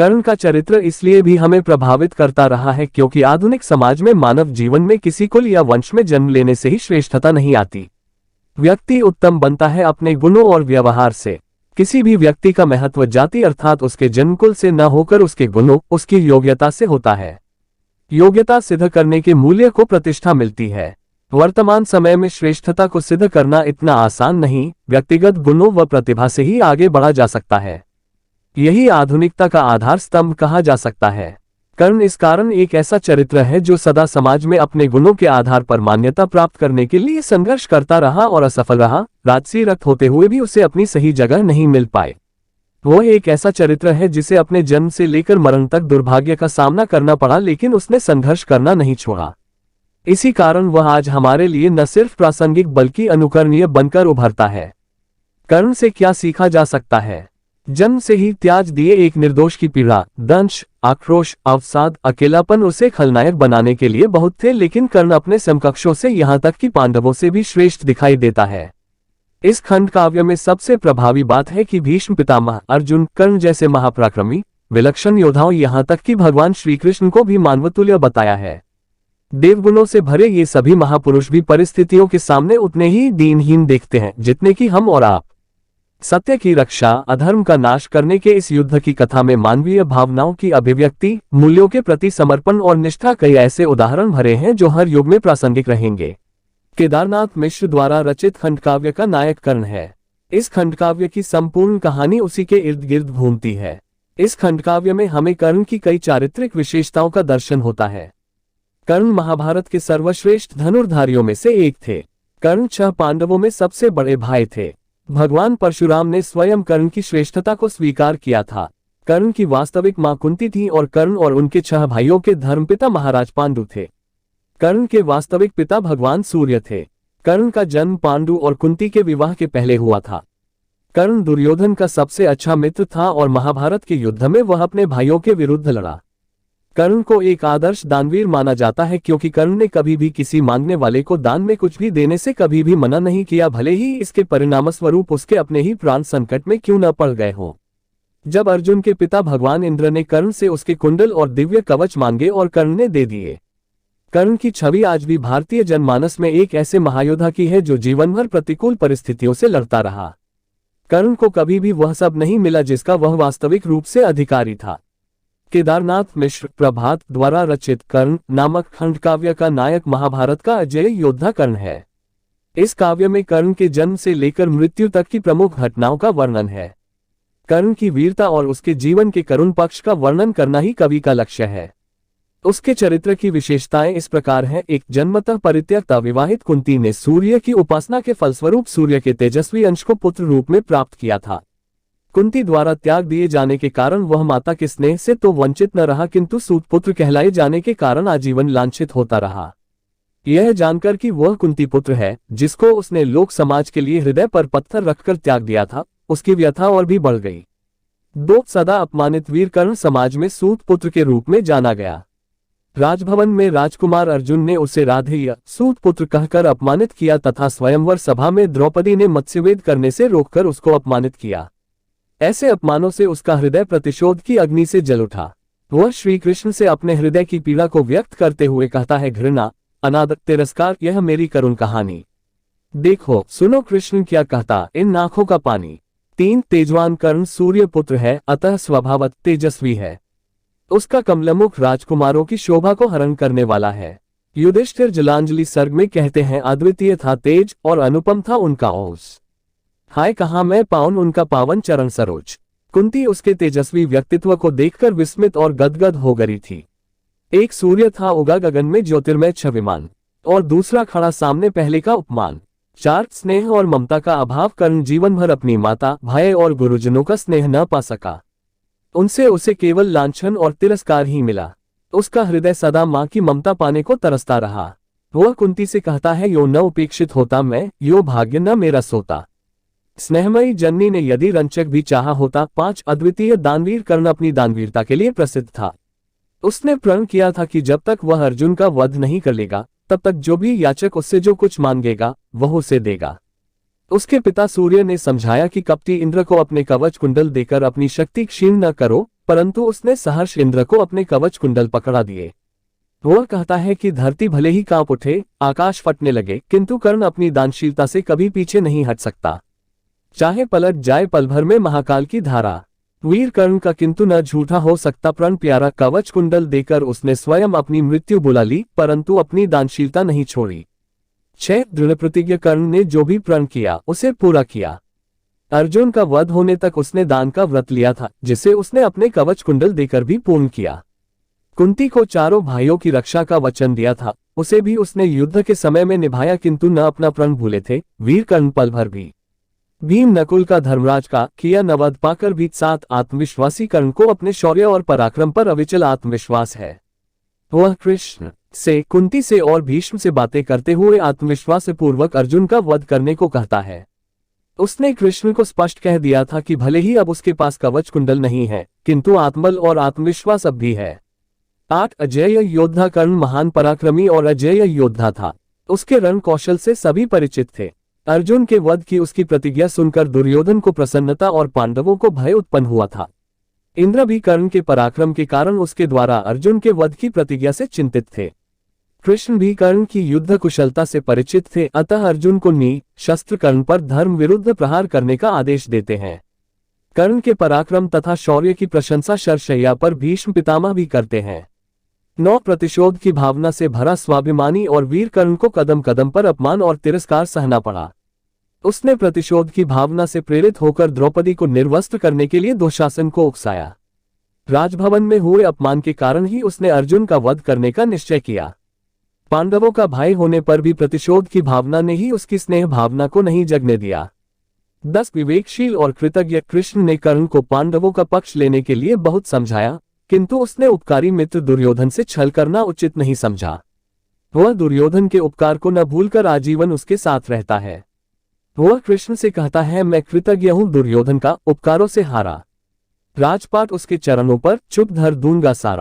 कर्ण का चरित्र इसलिए भी हमें प्रभावित करता रहा है क्योंकि आधुनिक समाज में मानव जीवन में किसी कुल या वंश में जन्म लेने से ही श्रेष्ठता नहीं आती। व्यक्ति उत्तम बनता है अपने गुणों और व्यवहार से। किसी भी व्यक्ति का महत्व जाति अर्थात उसके जन्मकुल से न होकर उसके गुणों, उसकी योग्यता से होता है। योग्यता सिद्ध करने के मूल्य को प्रतिष्ठा मिलती है। वर्तमान समय में श्रेष्ठता को सिद्ध करना इतना आसान नहीं, व्यक्तिगत गुणों व प्रतिभा से ही आगे बढ़ा जा सकता है। यही आधुनिकता का आधार स्तंभ कहा जा सकता है। कर्ण इस कारण एक ऐसा चरित्र है जो सदा समाज में अपने गुणों के आधार पर मान्यता प्राप्त करने के लिए संघर्ष करता रहा और असफल रहा। राजसी रक्त होते हुए भी उसे अपनी सही जगह नहीं मिल पाए। वो एक ऐसा चरित्र है जिसे अपने जन्म से लेकर मरण तक दुर्भाग्य का सामना करना पड़ा, लेकिन उसने संघर्ष करना नहीं छोड़ा। इसी कारण वह आज हमारे लिए न सिर्फ प्रासंगिक बल्कि अनुकरणीय बनकर उभरता है। कर्ण से क्या सीखा जा सकता है? जन्म से ही त्याज दिए एक निर्दोष की पीड़ा, दंश, आक्रोश, अवसाद, अकेलापन उसे खलनायक बनाने के लिए बहुत थे, लेकिन कर्ण अपने समकक्षों से यहाँ तक कि पांडवों से भी श्रेष्ठ दिखाई देता है। इस खंड काव्य में सबसे प्रभावी बात है कि भीष्म पितामह, अर्जुन, कर्ण जैसे महापराक्रमी विलक्षण योद्धाओं, यहाँ तक कि भगवान श्रीकृष्ण को भी मानवतुल्य बताया है। देवगुणों से भरे ये सभी महापुरुष भी परिस्थितियों के सामने उतने ही दीनहीन देखते हैं जितने कि हम और आप। सत्य की रक्षा, अधर्म का नाश करने के इस युद्ध की कथा में मानवीय भावनाओं की अभिव्यक्ति, मूल्यों के प्रति समर्पण और निष्ठा कई ऐसे उदाहरण भरे हैं जो हर युग में प्रासंगिक रहेंगे। केदारनाथ मिश्र द्वारा रचित खंडकाव्य का नायक कर्ण है। इस खंडकाव्य की संपूर्ण कहानी उसी के इर्द गिर्द घूमती है। इस खंडकाव्य में हमें कर्ण की कई चारित्रिक विशेषताओं का दर्शन होता है। कर्ण महाभारत के सर्वश्रेष्ठ धनुर्धारियों में से एक थे। कर्ण 6 पांडवों में सबसे बड़े भाई थे। भगवान परशुराम ने स्वयं कर्ण की श्रेष्ठता को स्वीकार किया था। कर्ण की वास्तविक मां कुंती थी और कर्ण और उनके 6 भाइयों के धर्मपिता महाराज पांडु थे। कर्ण के वास्तविक पिता भगवान सूर्य थे। कर्ण का जन्म पांडु और कुंती के विवाह के पहले हुआ था। कर्ण दुर्योधन का सबसे अच्छा मित्र था और महाभारत के युद्ध में वह अपने भाइयों के विरुद्ध लड़ा। कर्ण को एक आदर्श दानवीर माना जाता है क्योंकि कर्ण ने कभी भी किसी मांगने वाले को दान में कुछ भी देने से कभी भी मना नहीं किया, भले ही इसके परिणामस्वरूप उसके अपने ही प्राण संकट में क्यों न पड़ गए हों। जब अर्जुन के पिता भगवान इंद्र ने कर्ण से उसके कुंडल और दिव्य कवच मांगे और कर्ण ने दे दिए। कर्ण की छवि आज भी भारतीय जनमानस में एक ऐसे महायोद्धा की है जो जीवन भर प्रतिकूल परिस्थितियों से लड़ता रहा। कर्ण को कभी भी वह सब नहीं मिला जिसका वह वास्तविक रूप से अधिकारी था। केदारनाथ मिश्र प्रभात द्वारा रचित कर्ण नामक खंडकाव्य का नायक महाभारत का अजेय योद्धा कर्ण है। इस काव्य में कर्ण के जन्म से लेकर मृत्यु तक की प्रमुख घटनाओं का वर्णन है। कर्ण की वीरता और उसके जीवन के करुण पक्ष का वर्णन करना ही कवि का लक्ष्य है। उसके चरित्र की विशेषताएं इस प्रकार हैं। एक, जन्मतः परित्यक्ता विवाहित कुंती ने सूर्य की उपासना के फलस्वरूप सूर्य के तेजस्वी अंश को पुत्र रूप में प्राप्त किया था। कुंती द्वारा त्याग दिए जाने के कारण वह माता के स्नेह से तो वंचित न रहा, किंतु सूत पुत्र कहलाए जाने के कारण आजीवन लांछित होता रहा। यह जानकर कि वह कुंती पुत्र है जिसको उसने लोक समाज के लिए हृदय पर पत्थर रखकर त्याग दिया था, उसकी व्यथा और भी बढ़ गई। 2, सदा अपमानित वीर कर्ण समाज में सूत पुत्र के रूप में जाना गया। राजभवन में राजकुमार अर्जुन ने उसे राधेय सूत पुत्र कहकर अपमानित किया तथा स्वयंवर सभा में द्रौपदी ने मत्स्यवेद करने से रोककर उसको अपमानित किया। ऐसे अपमानों से उसका हृदय प्रतिशोध की अग्नि से जल उठा। वह श्री कृष्ण से अपने हृदय की पीड़ा को व्यक्त करते हुए कहता है, घृणा, अनादर, तिरस्कार, यह मेरी करुण कहानी। देखो सुनो कृष्ण क्या कहता, इन आंखों का पानी। 3, तेजवान कर्ण सूर्य पुत्र है, अतः स्वभावत तेजस्वी है। उसका कमलमुख राजकुमारों की शोभा को हरण करने वाला है। युधिष्ठिर जलांजलि सर्ग में कहते हैं, अद्वितीय था तेज और अनुपम था उनका ओस। हाय कहाँ मैं पाऊं उनका पावन चरण सरोज। कुंती उसके तेजस्वी व्यक्तित्व को देखकर विस्मित और गदगद हो गई थी। एक सूर्य था उगा गगन में ज्योतिर्मय छविमान, और दूसरा खड़ा सामने पहले का उपमान। 4, स्नेह और ममता का अभाव कर्ण जीवन भर अपनी माता, भाई और गुरुजनों का स्नेह न पा सका। उनसे उसे केवल लांछन और तिरस्कार ही मिला। उसका हृदय सदा मां की ममता पाने को तरसता रहा। वह कुंती से कहता है, यो न उपेक्षित होता मैं, यो भाग्य न मेरा सोता। स्नेहमयी जननी ने यदि रंचक भी चाहा होता। 5, अद्वितीय दानवीर कर्ण अपनी दानवीरता के लिए प्रसिद्ध था। उसने प्रण किया था कि जब तक वह अर्जुन का वध नहीं कर लेगा तब तक जो भी याचक उससे जो कुछ मांगेगा वह उसे देगा। उसके पिता सूर्य ने समझाया कि कपटी इंद्र को अपने कवच कुंडल देकर अपनी शक्ति क्षीण न करो, परंतु उसने सहर्ष इंद्र को अपने कवच कुंडल पकड़ा दिए। वह कहता है कि धरती भले ही कांप उठे, आकाश फटने लगे, किंतु कर्ण अपनी दानशीलता से कभी पीछे नहीं हट सकता, चाहे पलट जाए पल भर में महाकाल की धारा। वीर कर्ण का किंतु न झूठा हो सकता प्रण प्यारा कवच कुंडल देकर उसने स्वयं अपनी मृत्यु बुला ली, परंतु अपनी दानशीलता नहीं छोड़ी। 6 दृढ़ प्रतिज्ञ कर्ण ने जो भी प्रण किया उसे पूरा किया। अर्जुन का वध होने तक उसने दान का व्रत लिया था, जिसे उसने अपने कवच कुंडल देकर भी पूर्ण किया। कुंती को चारों भाइयों की रक्षा का वचन दिया था, उसे भी उसने युद्ध के समय में निभाया, किंतु न अपना प्रण भूले थे वीर कर्ण पल भर भी। भीम नकुल का धर्मराज का किया नवध पाकर भी साथ आत्मविश्वासी कर्ण को अपने शौर्य और पराक्रम पर अविचल आत्मविश्वास है। वह कृष्ण से, कुंती से और भीष्म से बातें करते हुए आत्मविश्वास पूर्वक अर्जुन का वध करने को कहता है। उसने कृष्ण को स्पष्ट कह दिया था कि भले ही अब उसके पास कवच कुंडल नहीं है, किंतु आत्मबल और आत्मविश्वास अब भी है। 8 अजेय योद्धा कर्ण महान पराक्रमी और अजेय योद्धा था। उसके रण कौशल से सभी परिचित थे। अर्जुन के वध की उसकी प्रतिज्ञा सुनकर दुर्योधन को प्रसन्नता और पांडवों को भय उत्पन्न हुआ था। इंद्र भी कर्ण के पराक्रम के कारण उसके द्वारा अर्जुन के वध की प्रतिज्ञा से चिंतित थे। कृष्ण भी कर्ण की युद्ध कुशलता से परिचित थे, अतः अर्जुन को शस्त्र कर्ण पर धर्म विरुद्ध प्रहार करने का आदेश देते हैं। कर्ण के पराक्रम तथा शौर्य की प्रशंसा शरशैया पर भीष्म पितामह भी करते हैं। 9 प्रतिशोध की भावना से भरा स्वाभिमानी और वीर कर्ण को कदम कदम पर अपमान और तिरस्कार सहना पड़ा। उसने प्रतिशोध की भावना से प्रेरित होकर द्रौपदी को निर्वस्त्र करने के लिए दुशासन को उकसाया। राजभवन में हुए अपमान के कारण ही उसने अर्जुन का वध करने का निश्चय किया। पांडवों का भाई होने पर भी प्रतिशोध की भावना ने ही उसकी स्नेह भावना को नहीं जगने दिया। 10 विवेकशील और कृतज्ञ कृष्ण ने कर्ण को पांडवों का पक्ष लेने के लिए बहुत समझाया, किंतु उसने उपकारी मित्र दुर्योधन से छल करना उचित नहीं समझा। वह दुर्योधन के उपकार को न भूलकर आजीवन उसके साथ रहता है। वह कृष्ण से कहता है, मैं कृतज्ञ हूं दुर्योधन का उपकारों से हारा। राजपाट उसके चरणों पर चुप धर दूंगा सारा।